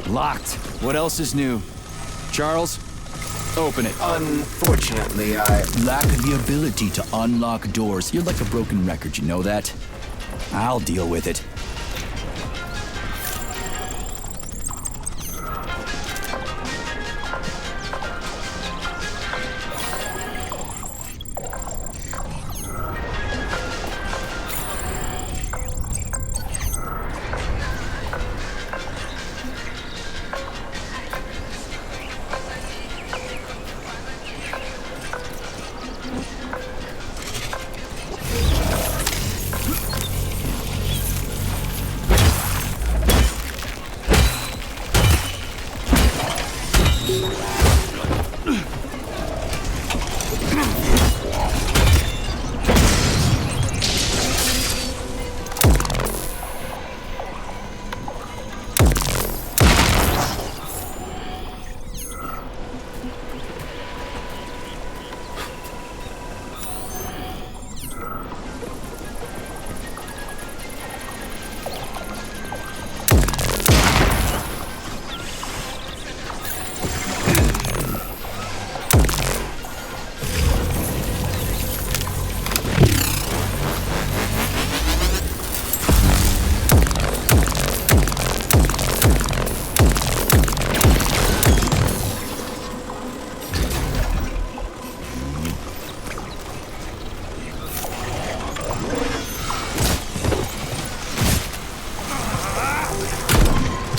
Locked. What else is new? Charles, open it. Unfortunately, I lack the ability to unlock doors. You're like a broken record, you know that? I'll deal with it.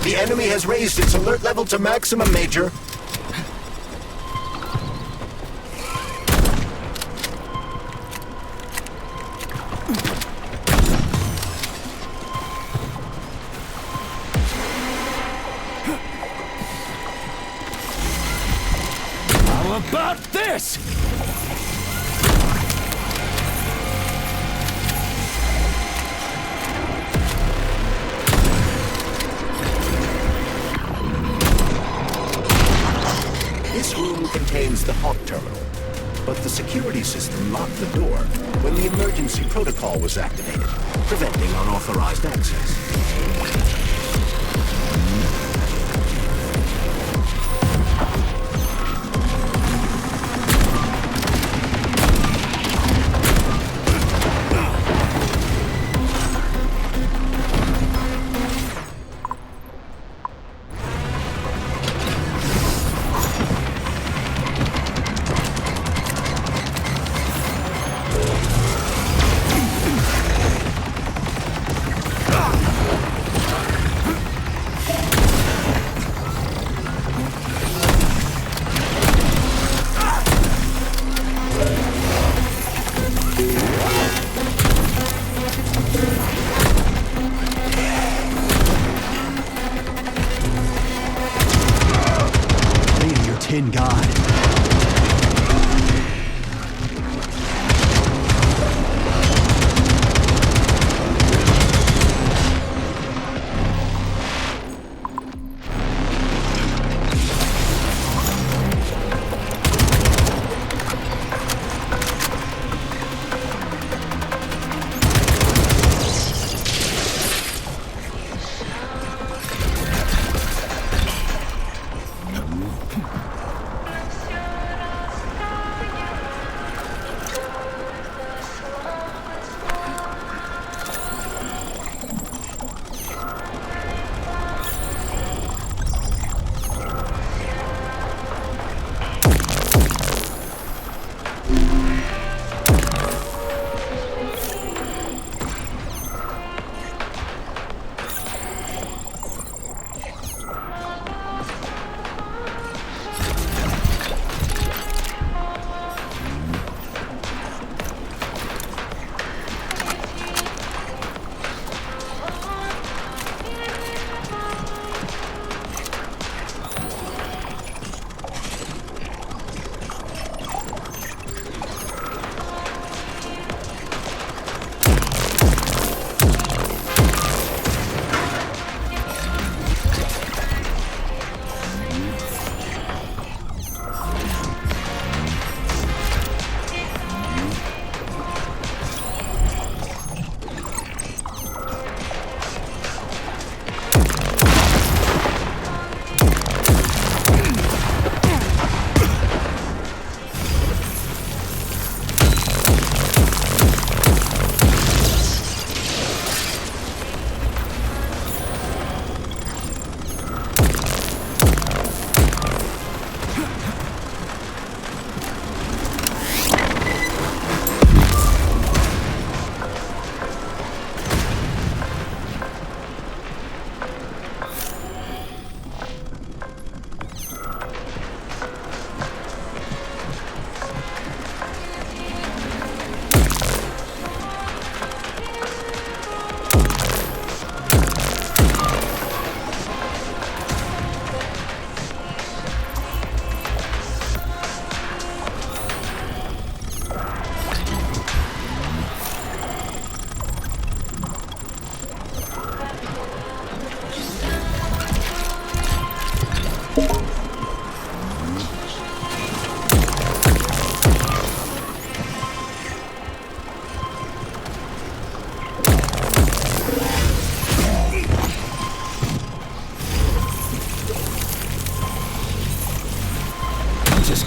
The enemy has raised its alert level to maximum, Major. How about this? This room contains the hot terminal, but the security system locked the door when the emergency protocol was activated, preventing unauthorized access.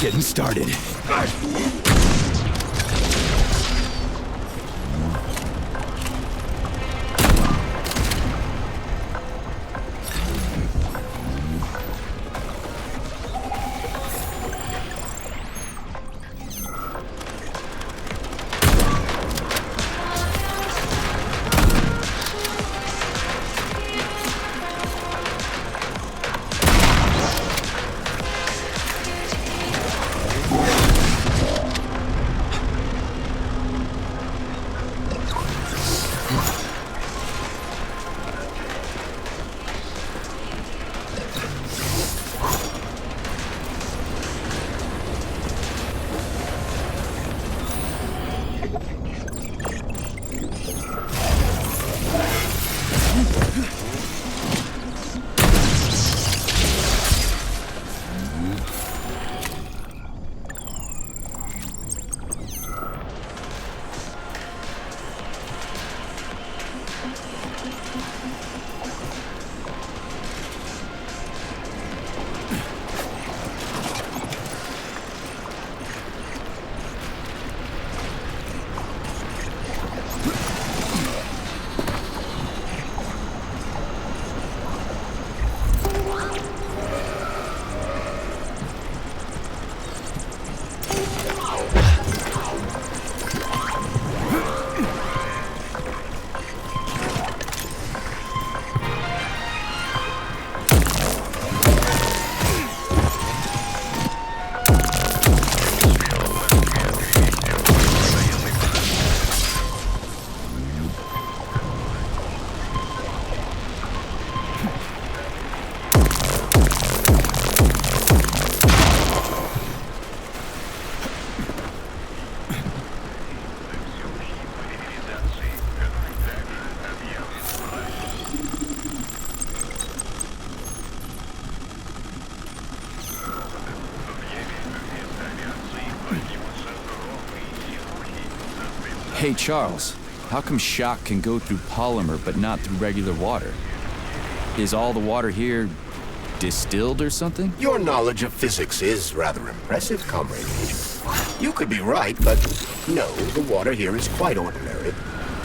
getting started. Hey, Charles, how come shock can go through polymer but not through regular water? Is all the water here distilled or something? Your knowledge of physics is rather impressive, Comrade Agent. You could be right, but no, the water here is quite ordinary.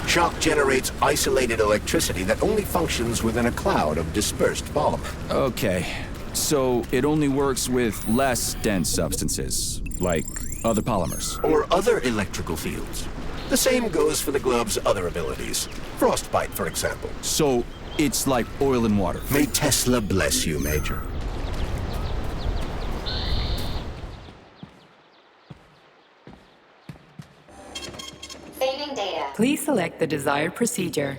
Shock generates isolated electricity that only functions within a cloud of dispersed polymer. Okay, so it only works with less dense substances, like other polymers. Or other electrical fields. The same goes for the globe's other abilities. Frostbite, for example. So it's like oil and water. May Tesla bless you, Major. Saving data. Please select the desired procedure.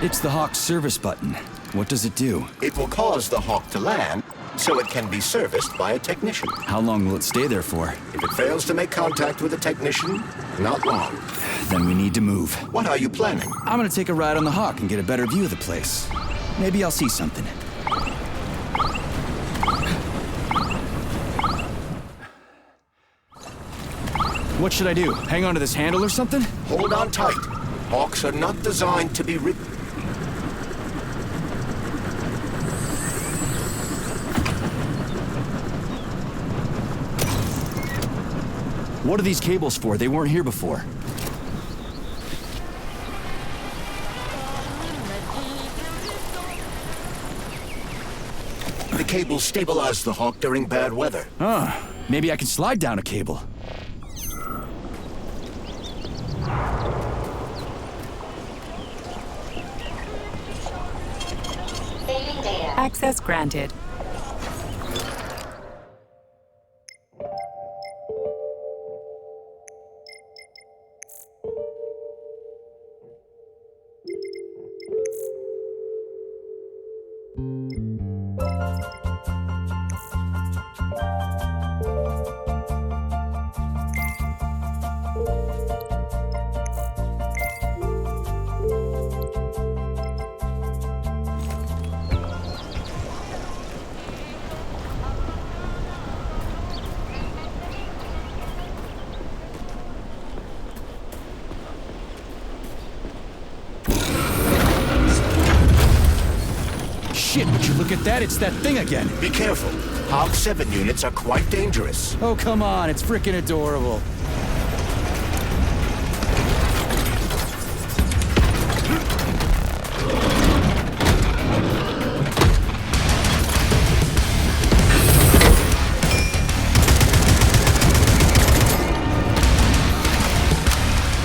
It's the Hawk's service button. What does it do? It will cause the Hawk to land, so it can be serviced by a technician. How long will it stay there for? If it fails to make contact with a technician, not long. Then we need to move. What are you planning? I'm gonna take a ride on the Hawk and get a better view of the place. Maybe I'll see something. What should I do? Hang on to this handle or something? Hold on tight. Hawks are not designed to be ridden. What are these cables for? They weren't here before. The cables stabilize the Hawk during bad weather. Maybe I can slide down a cable. Saving data. Access granted. Shit, would you look at that? It's that thing again. Be careful. Hawk 7 units are quite dangerous. Oh, come on. It's freaking adorable.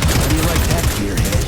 How do you like that, gearhead?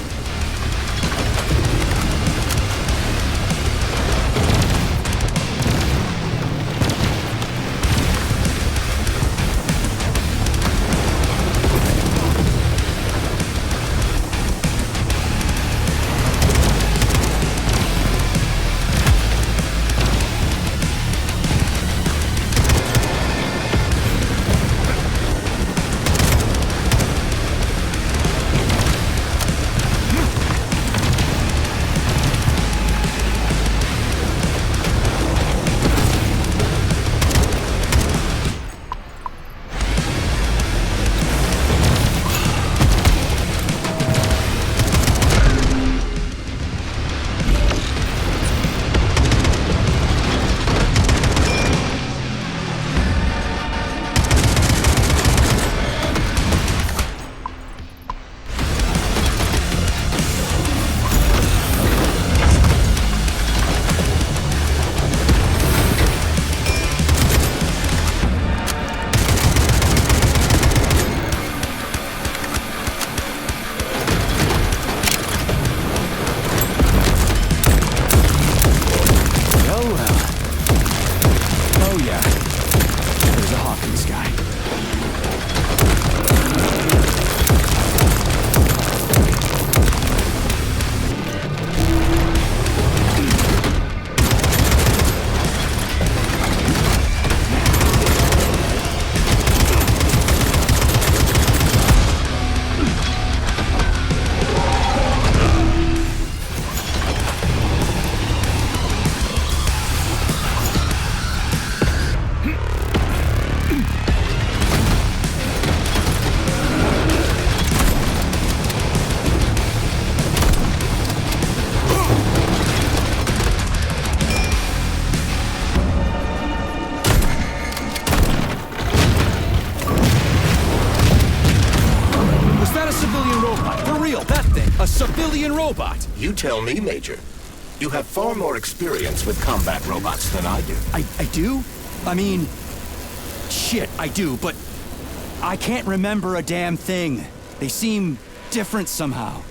A civilian robot! You tell me, Major. You have far more experience with combat robots than I do. I do? I mean... Shit, I do, but... I can't remember a damn thing. They seem different somehow.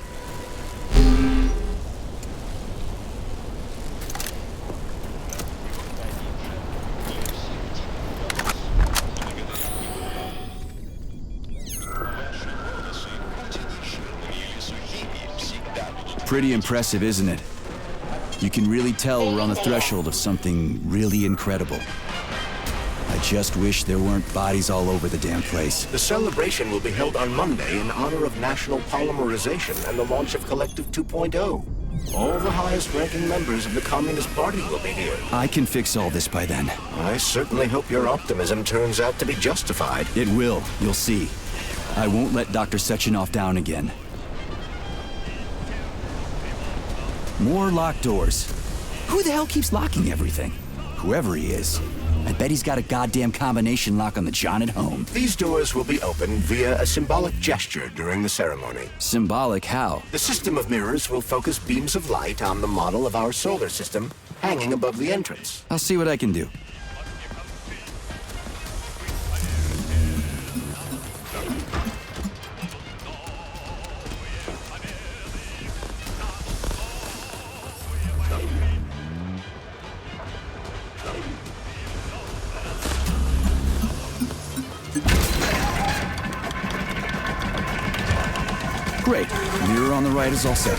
Pretty impressive, isn't it? You can really tell we're on the threshold of something really incredible. I just wish there weren't bodies all over the damn place. The celebration will be held on Monday in honor of national polymerization and the launch of Collective 2.0. All the highest-ranking members of the Communist Party will be here. I can fix all this by then. I certainly hope your optimism turns out to be justified. It will, you'll see. I won't let Dr. Sechenov down again. More locked doors. Who the hell keeps locking everything? Whoever he is. I bet he's got a goddamn combination lock on the John at home. These doors will be opened via a symbolic gesture during the ceremony. Symbolic how? The system of mirrors will focus beams of light on the model of our solar system hanging above the entrance. I'll see what I can do. Great. Mirror on the right is all set.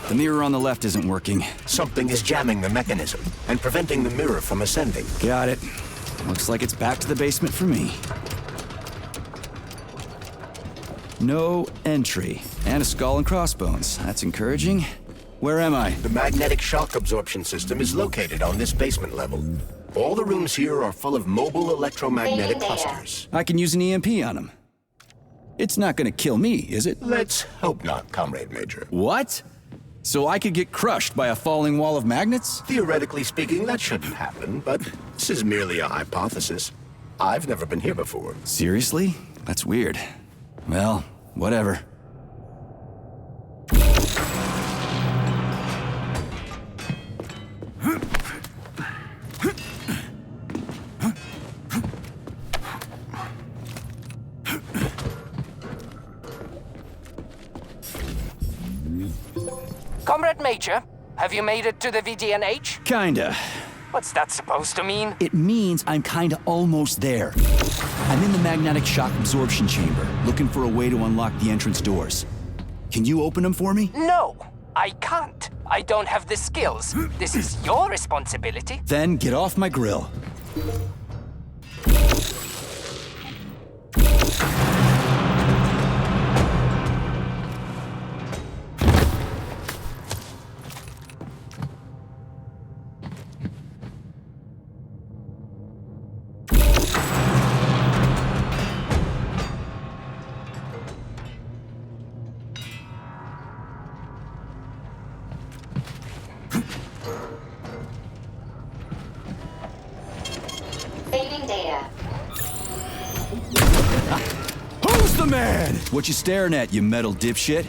The mirror on the left isn't working. Something is jamming the mechanism and preventing the mirror from ascending. Got it. Looks like it's back to the basement for me. No entry. And a skull and crossbones. That's encouraging. Where am I? The magnetic shock absorption system is located on this basement level. All the rooms here are full of mobile electromagnetic clusters. I can use an EMP on them. It's not gonna kill me, is it? Let's hope not, Comrade Major. What? So I could get crushed by a falling wall of magnets? Theoretically speaking, that shouldn't happen, but this is merely a hypothesis. I've never been here before. Seriously? That's weird. Well, whatever. Comrade Major, have you made it to the VDNH? Kinda. What's that supposed to mean? It means I'm kinda almost there. I'm in the magnetic shock absorption chamber, looking for a way to unlock the entrance doors. Can you open them for me? No, I can't. I don't have the skills. This is your responsibility. Then get off my grill. Saving data. Who's the man? What you staring at, you metal dipshit?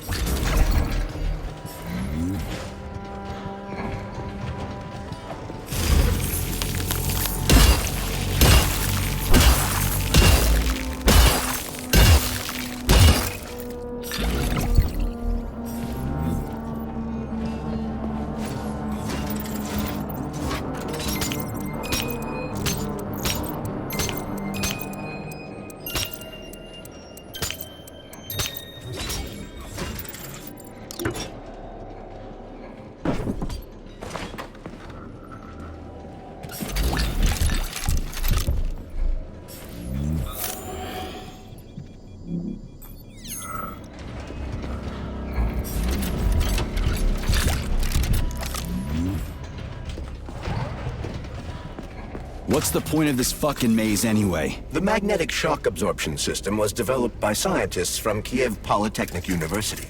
What's the point of this fucking maze anyway? The magnetic shock absorption system was developed by scientists from Kiev Polytechnic University.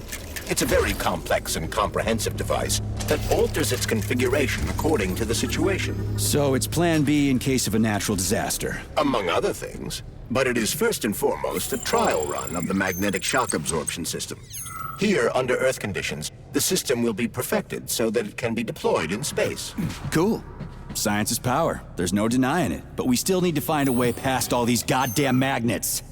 It's a very complex and comprehensive device that alters its configuration according to the situation. So it's plan B in case of a natural disaster. Among other things. But it is first and foremost a trial run of the magnetic shock absorption system. Here, under Earth conditions, the system will be perfected so that it can be deployed in space. Cool. Science is power. There's no denying it. But we still need to find a way past all these goddamn magnets.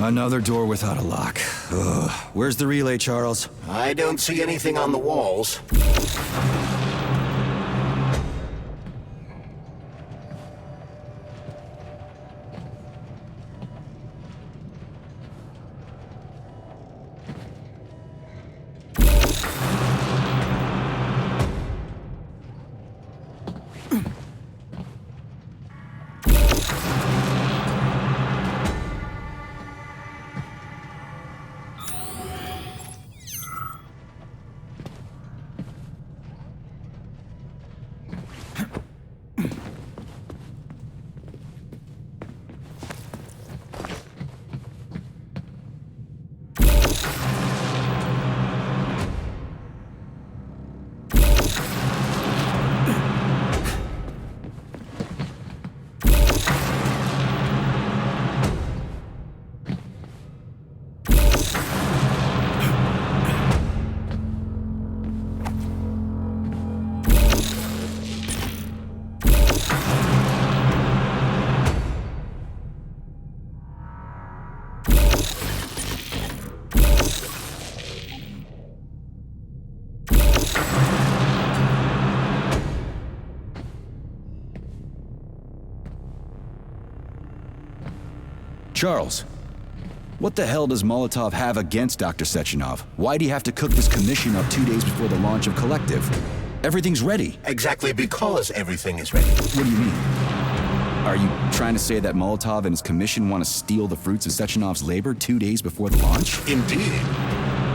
Another door without a lock. Ugh. Where's the relay, Charles? I don't see anything on the walls. Charles, what the hell does Molotov have against Dr. Sechenov? Why'd he have to cook this commission up 2 days before the launch of Collective? Everything's ready. Exactly because everything is ready. What do you mean? Are you trying to say that Molotov and his commission want to steal the fruits of Sechenov's labor 2 days before the launch? Indeed.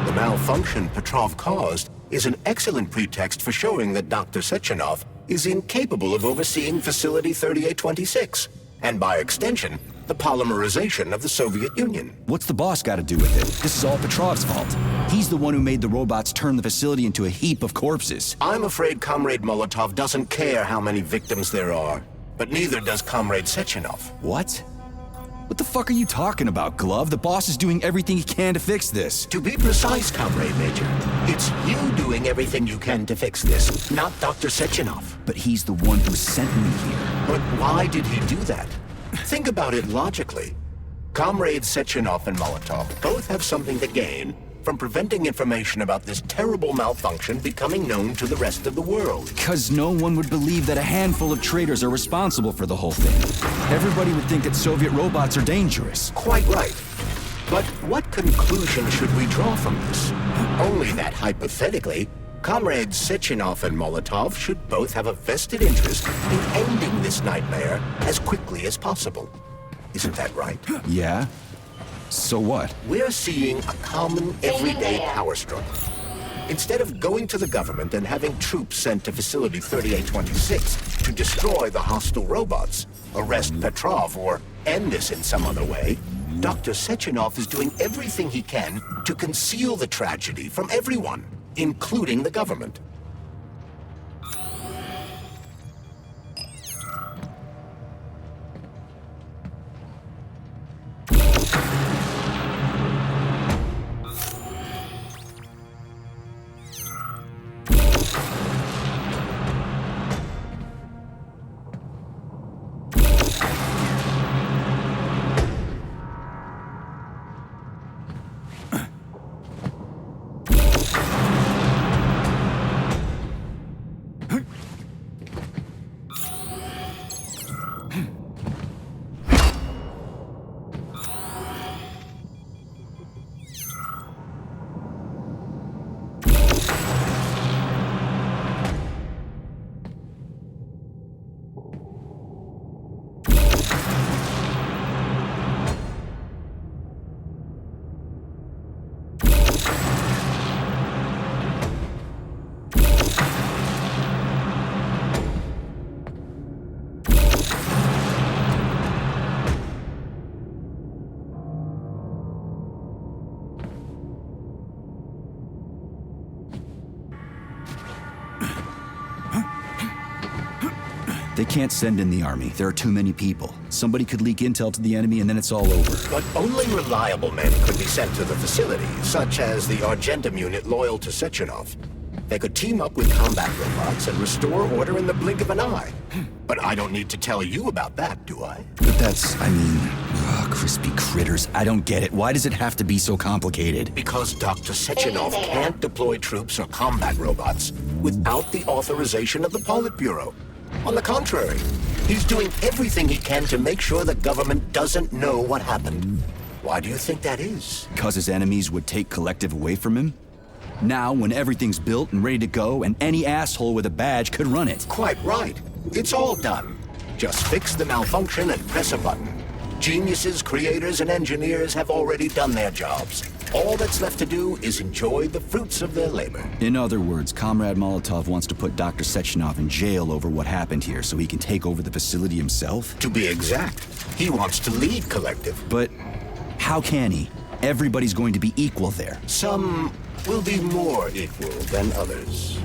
The malfunction Petrov caused is an excellent pretext for showing that Dr. Sechenov is incapable of overseeing Facility 3826, and by extension, the polymerization of the Soviet Union. What's the boss got to do with it? This is all Petrov's fault. He's the one who made the robots turn the facility into a heap of corpses. I'm afraid Comrade Molotov doesn't care how many victims there are, but neither does Comrade Sechenov. What? What the fuck are you talking about, Glove? The boss is doing everything he can to fix this. To be precise, Comrade Major, it's you doing everything you can to fix this, not Dr. Sechenov. But he's the one who sent me here. But why did he do that? Think about it logically. Comrades Sechenov and Molotov both have something to gain from preventing information about this terrible malfunction becoming known to the rest of the world. Because no one would believe that a handful of traitors are responsible for the whole thing. Everybody would think that Soviet robots are dangerous. Quite right. But what conclusion should we draw from this? Only that hypothetically, Comrades Sechenov and Molotov should both have a vested interest in ending this nightmare as quickly as possible. Isn't that right? Yeah? So what? We're seeing a common, everyday power struggle. Instead of going to the government and having troops sent to Facility 3826 to destroy the hostile robots, arrest Petrov, or end this in some other way, Dr. Sechenov is doing everything he can to conceal the tragedy from everyone, including the government. They can't send in the army. There are too many people. Somebody could leak intel to the enemy and then it's all over. But only reliable men could be sent to the facility, such as the Argentum unit loyal to Sechenov. They could team up with combat robots and restore order in the blink of an eye. But I don't need to tell you about that, do I? But that's, I mean, Crispy critters. I don't get it. Why does it have to be so complicated? Because Dr. Sechenov can't deploy troops or combat robots without the authorization of the Politburo. On the contrary, he's doing everything he can to make sure the government doesn't know what happened. Why do you think that is? Because his enemies would take Collective away from him? Now, when everything's built and ready to go, and any asshole with a badge could run it. Quite right. It's all done. Just fix the malfunction and press a button. Geniuses, creators, and engineers have already done their jobs. All that's left to do is enjoy the fruits of their labor. In other words, Comrade Molotov wants to put Dr. Sechenov in jail over what happened here so he can take over the facility himself? To be exact, he wants to lead Collective. But how can he? Everybody's going to be equal there. Some will be more equal than others.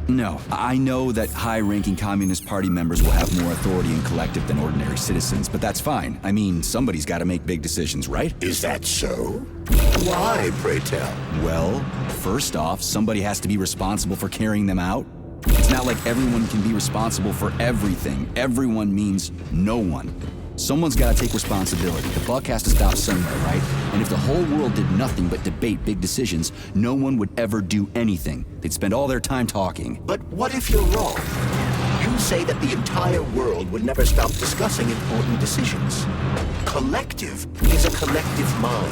No, I know that high-ranking Communist Party members will have more authority in Collective than ordinary citizens, but that's fine. I mean, somebody's got to make big decisions, right? Is that so? Why, pray tell? Well, first off, somebody has to be responsible for carrying them out. It's not like everyone can be responsible for everything. Everyone means no one. Someone's got to take responsibility. The buck has to stop somewhere, right? And if the whole world did nothing but debate big decisions, no one would ever do anything. They'd spend all their time talking. But what if you're wrong? You say that the entire world would never stop discussing important decisions. Collective is a collective mind.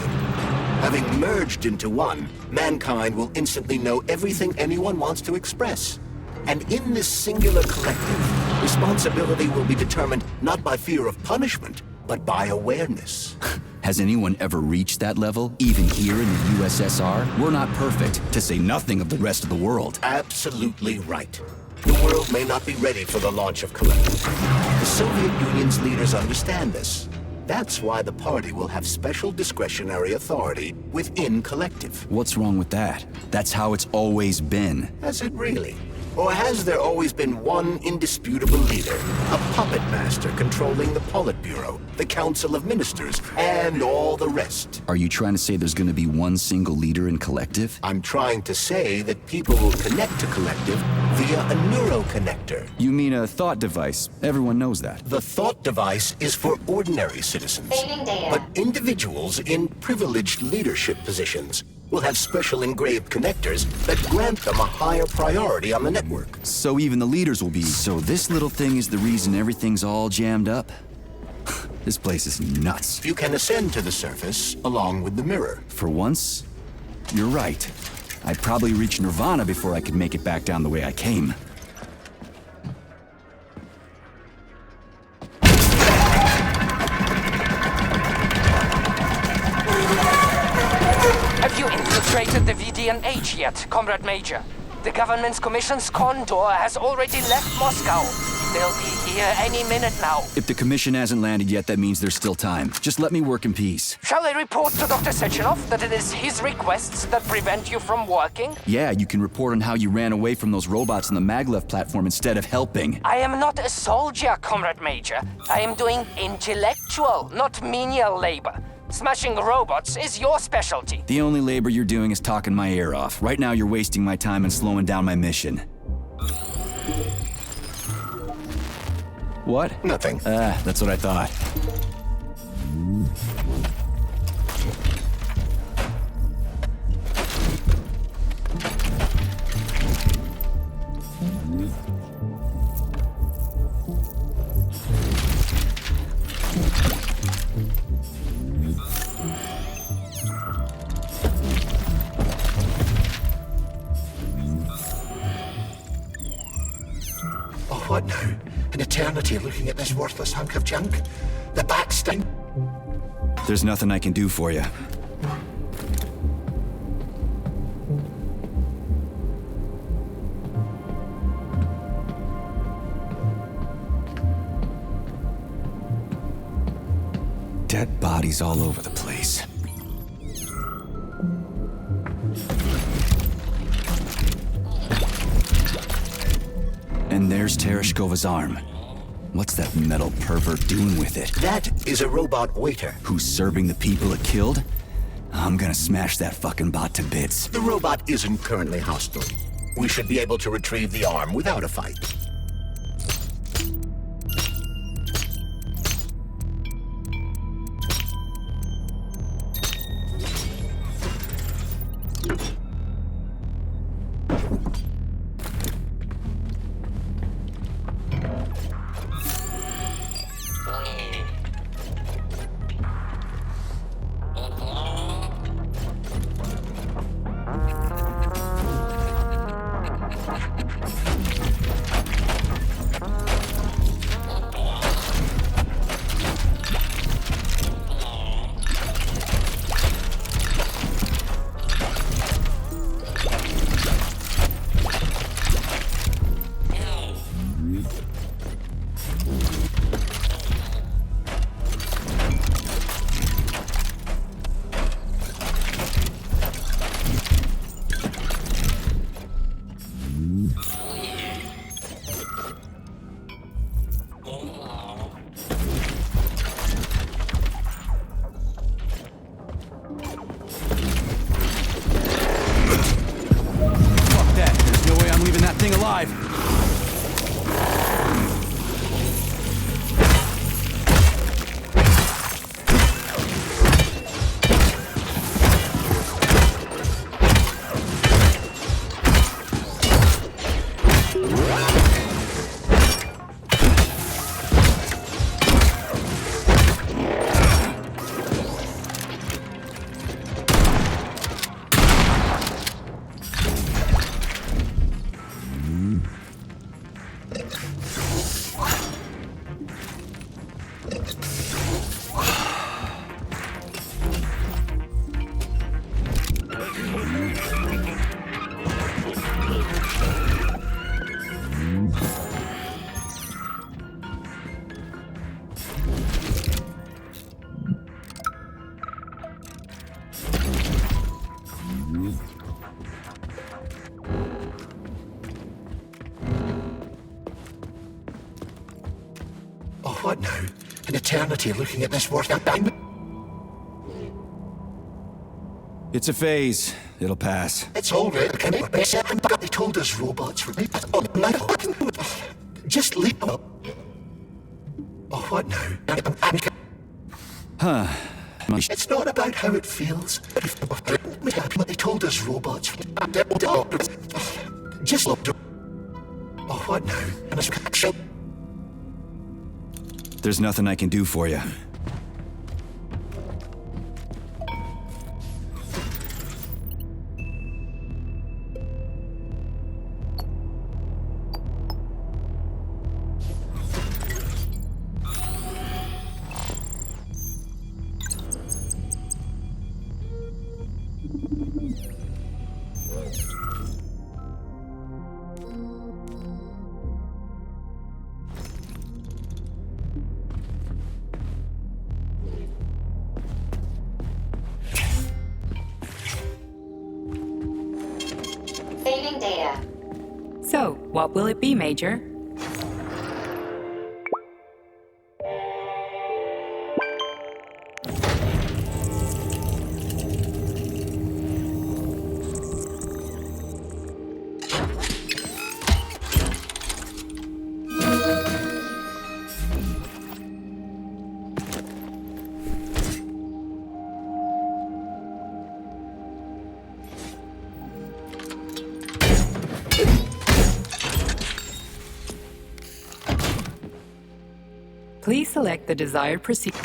Having merged into one, mankind will instantly know everything anyone wants to express. And in this singular collective, responsibility will be determined not by fear of punishment, but by awareness. Has anyone ever reached that level, even here in the USSR? We're not perfect, to say nothing of the rest of the world. Absolutely right. The world may not be ready for the launch of Collective. The Soviet Union's leaders understand this. That's why the party will have special discretionary authority within Collective. What's wrong with that? That's how it's always been. Has it really? Or has there always been one indisputable leader, a puppet master controlling the Politburo, the Council of Ministers, and all the rest? Are you trying to say there's going to be one single leader in Collective? I'm trying to say that people will connect to Collective via a neuroconnector. You mean a thought device. Everyone knows that. The thought device is for ordinary citizens, but individuals in privileged leadership positions will have special engraved connectors that grant them a higher priority on the network. So even the leaders will be... So this little thing is the reason everything's all jammed up? This place is nuts. You can ascend to the surface along with the mirror. For once, you're right. I'd probably reach Nirvana before I could make it back down the way I came. Have you infiltrated the VDNH yet, Comrade Major? The government's commission's Condor has already left Moscow. They'll be here any minute now. If the commission hasn't landed yet, that means there's still time. Just let me work in peace. Shall I report to Dr. Sechenov that it is his requests that prevent you from working? Yeah, you can report on how you ran away from those robots on the Maglev platform instead of helping. I am not a soldier, Comrade Major. I am doing intellectual, not menial labor. Smashing robots is your specialty. The only labor you're doing is talking my ear off. Right now you're wasting my time and slowing down my mission. What? Nothing. That's what I thought. Oh, what now? An eternity looking at this worthless hunk of junk? The bat sting? There's nothing I can do for you. Dead bodies all over the place. And there's Tereshkova's arm. What's that metal pervert doing with it? That is a robot waiter. Who's serving the people it killed? I'm gonna smash that fucking bot to bits. The robot isn't currently hostile. We should be able to retrieve the arm without a fight. Alive. Oh, what now? An eternity looking at this work. It's a phase. It'll pass. It's all right. They told us robots were made. Just leave up. Oh, what now? Huh. It's not about how it feels. They told us robots. Just look. Oh, what now? There's nothing I can do for you. Saving data. So, what will it be, Major? Please select the desired procedure.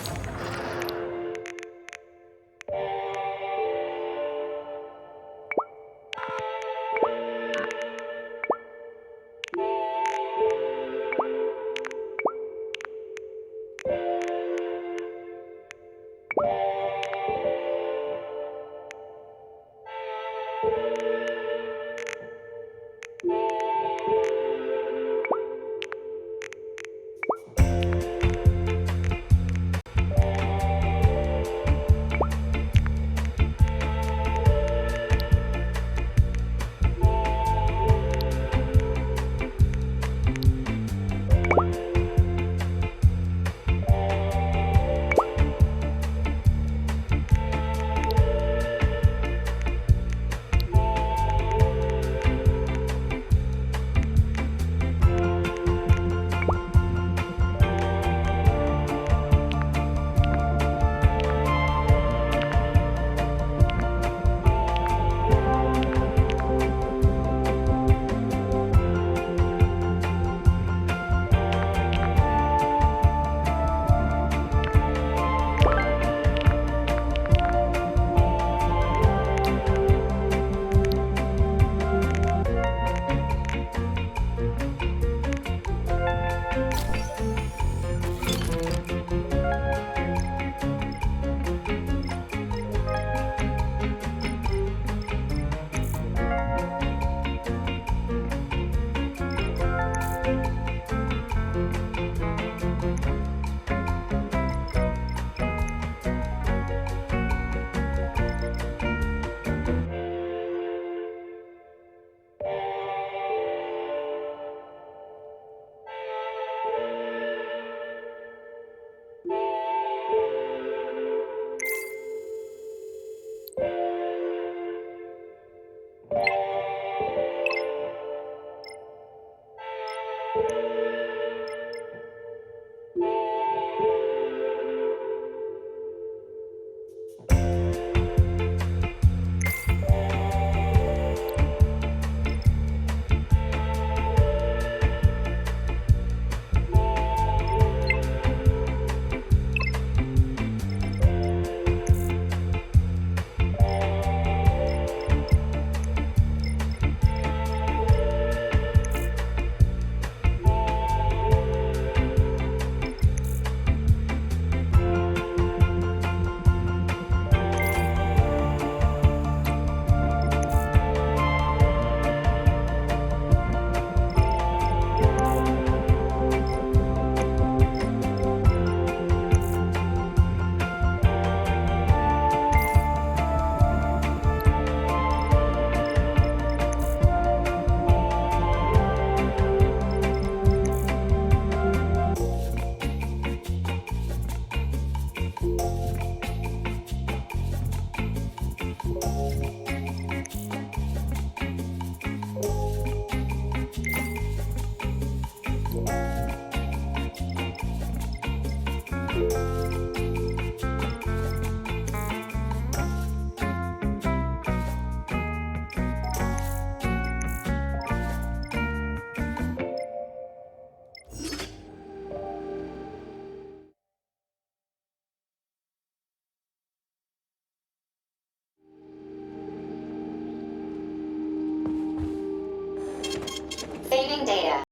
Saving data.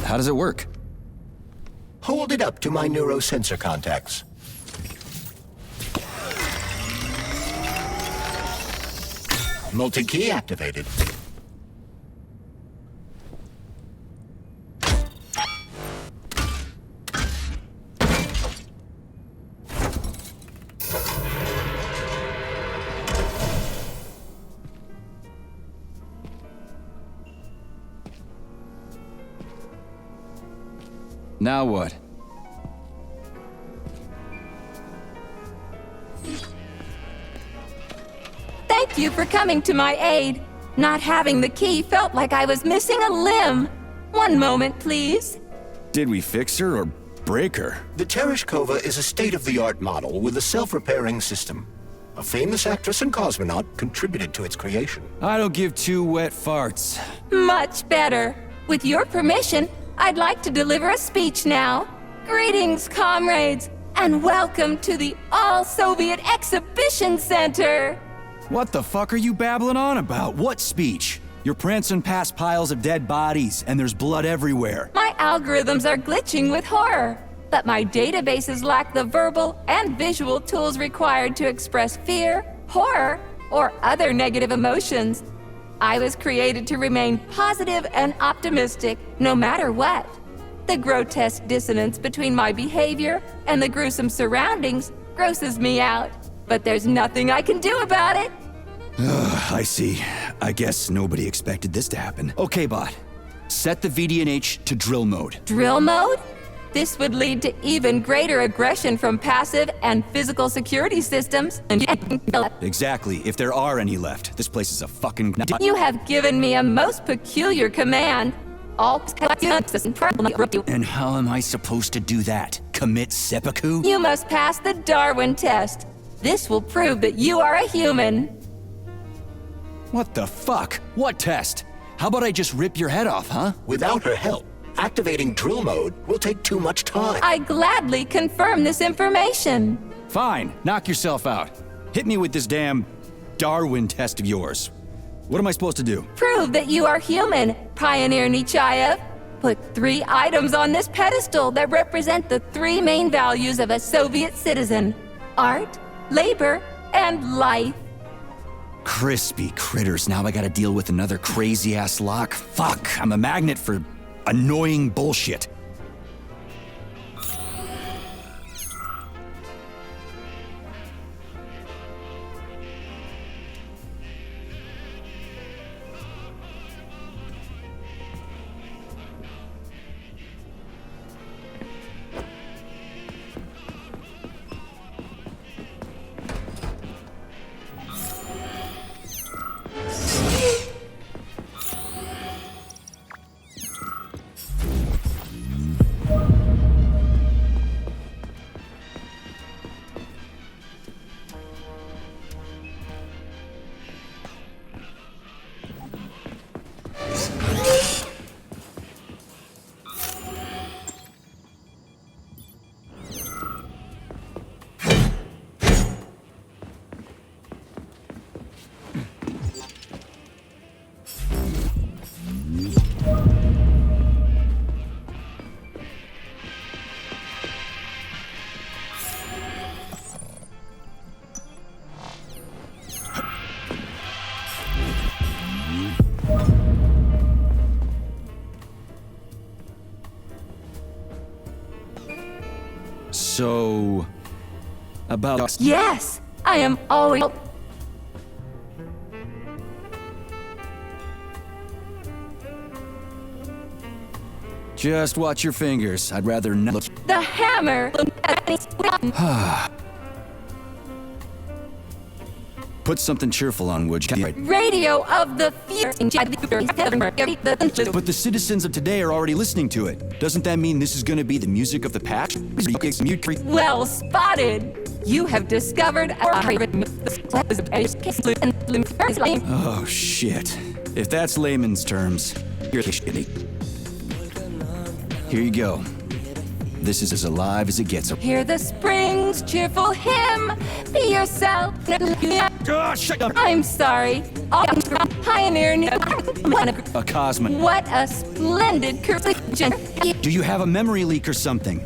How does it work? Hold it up to my neurosensor contacts. Multi-key activated. Now what? Thank you for coming to my aid. Not having the key felt like I was missing a limb. One moment, please. Did we fix her or break her? The Tereshkova is a state-of-the-art model with a self-repairing system. A famous actress and cosmonaut contributed to its creation. I don't give two wet farts. Much better. With your permission, I'd like to deliver a speech now. Greetings, comrades, and welcome to the All-Soviet Exhibition Center. What the fuck are you babbling on about? What speech? You're prancing past piles of dead bodies, and there's blood everywhere. My algorithms are glitching with horror, but my databases lack the verbal and visual tools required to express fear, horror, or other negative emotions. I was created to remain positive and optimistic, no matter what. The grotesque dissonance between my behavior and the gruesome surroundings grosses me out, but there's nothing I can do about it. I see. I guess nobody expected this to happen. Okay, bot. Set the VDNH to drill mode. Drill mode? This would lead to even greater aggression from passive and physical security systems. Exactly, if there are any left. This place is a fucking... You have given me a most peculiar command. And how am I supposed to do that? Commit seppuku? You must pass the Darwin test. This will prove that you are a human. What the fuck? What test? How about I just rip your head off, huh? Without her help, activating drill mode will take too much time. I gladly confirm this information. Fine, knock yourself out. Hit me with this damn Darwin test of yours. What am I supposed to do? Prove that you are human, Pioneer Nechayev. Put 3 items on this pedestal that represent the 3 main values of a Soviet citizen: art, labor, and life. Crispy critters, now I gotta deal with another crazy-ass lock. Fuck, I'm a magnet for annoying bullshit. So... about... Yes, I am always... Just watch your fingers. I'd rather not look... The hammer! Put something cheerful on, would you? Radio of the fear. But the citizens of today are already listening to it. Doesn't that mean this is gonna be the music of the patch? Well spotted! You have discovered Oh, shit. If that's layman's terms, you're shitty. Here you go. This is as alive as it gets. Hear the springs, cheerful hymn. Be yourself. Shut up! I'm sorry. Pioneer. A cosmonaut. What a splendid conclusion. Do you have a memory leak or something?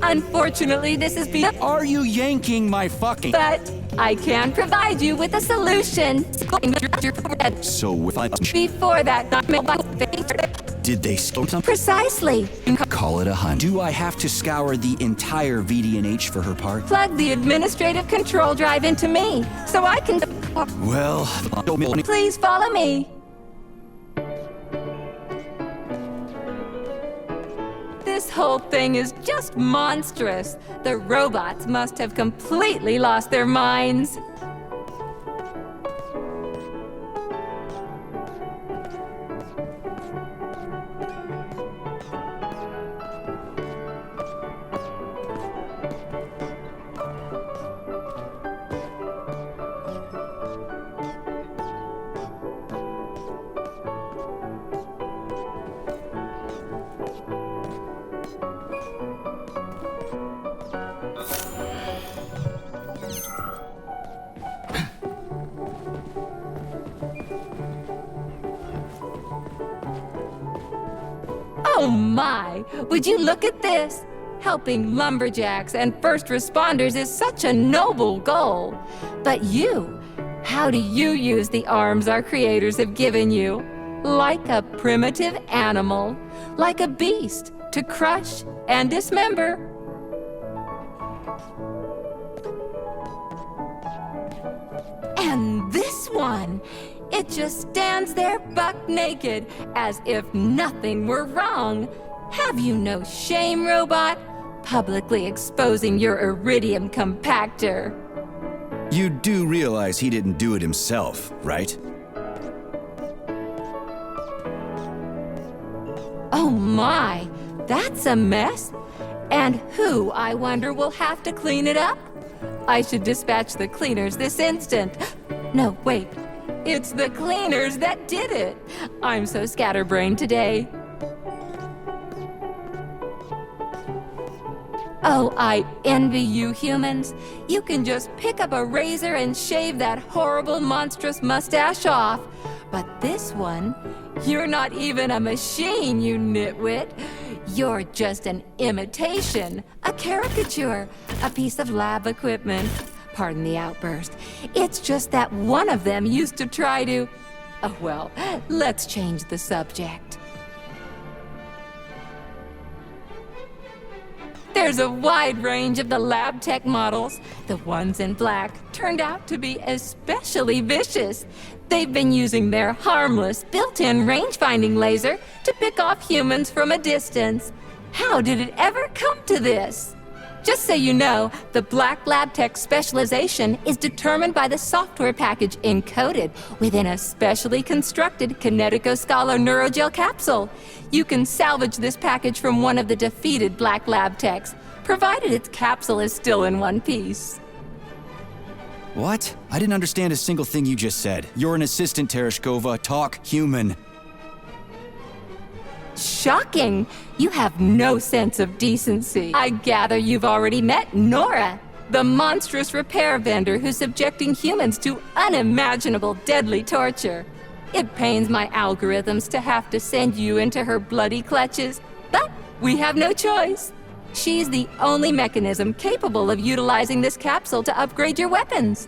Unfortunately, this is Are you yanking my fucking... But I can provide you with a solution. So if I... Before that, Did they steal something? precisely. Call it a hunt. Do I have to scour the entire VD&H for her part? Plug the administrative control drive into me, so I can. Well... Please follow me. This whole thing is just monstrous. The robots must have completely lost their minds. Oh my! Would you look at this? Helping lumberjacks and first responders is such a noble goal. But you, how do you use the arms our creators have given you? Like a primitive animal, like a beast, to crush and dismember. And this one, it just stands there buck naked, as if nothing were wrong. Have you no shame, robot? Publicly exposing your iridium compactor. You do realize he didn't do it himself, right? Oh my, that's a mess. And who, I wonder, will have to clean it up? I should dispatch the cleaners this instant. No, wait. It's the cleaners that did it. I'm so scatterbrained today. Oh, I envy you humans. You can just pick up a razor and shave that horrible, monstrous mustache off. But this one, you're not even a machine, you nitwit. You're just an imitation, a caricature, a piece of lab equipment. Pardon the outburst. It's just that one of them used to try to... Oh, well, let's change the subject. There's a wide range of the lab tech models. The ones in black turned out to be especially vicious. They've been using their harmless, built-in range-finding laser to pick off humans from a distance. How did it ever come to this? Just so you know, the Black Lab Tech specialization is determined by the software package encoded within a specially constructed Kinetico-Scala Neurogel capsule. You can salvage this package from one of the defeated Black Lab Techs, provided its capsule is still in one piece. What? I didn't understand a single thing you just said. You're an assistant, Tereshkova. Talk human. Shocking! You have no sense of decency. I gather you've already met Nora, the monstrous repair vendor who's subjecting humans to unimaginable deadly torture. It pains my algorithms to have to send you into her bloody clutches, but we have no choice. She's the only mechanism capable of utilizing this capsule to upgrade your weapons.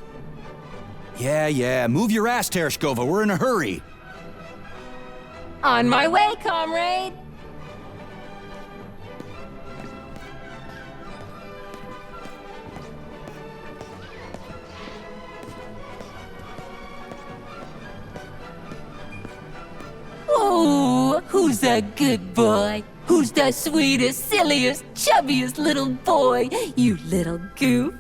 Yeah, move your ass, Tereshkova. We're in a hurry. On my way, comrade! Oh, who's a good boy? Who's the sweetest, silliest, chubbiest little boy? You little goof.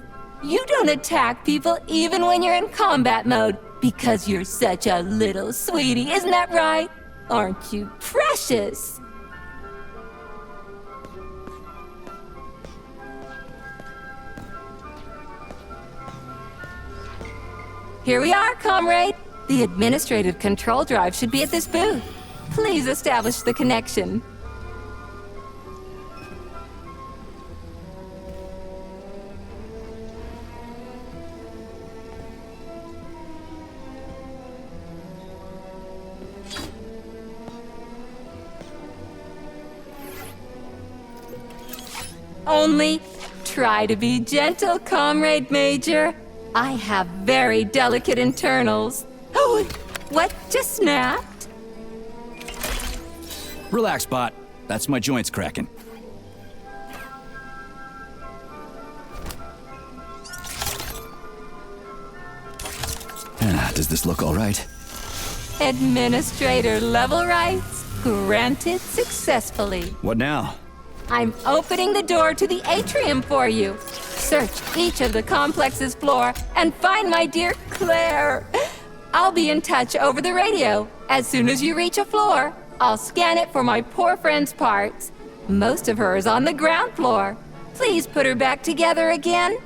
You don't attack people even when you're in combat mode because you're such a little sweetie, isn't that right? Aren't you precious? Here we are, comrade. The administrative control drive should be at this booth. Please establish the connection. Only try to be gentle, Comrade Major. I have very delicate internals. Oh, what just snapped? Relax, Bot. That's my joints cracking. Does this look all right? Administrator level rights granted successfully. What now? I'm opening the door to the atrium for you. Search each of the complex's floor and find my dear Claire. I'll be in touch over the radio. As soon as you reach a floor, I'll scan it for my poor friend's parts. Most of her is on the ground floor. Please put her back together again.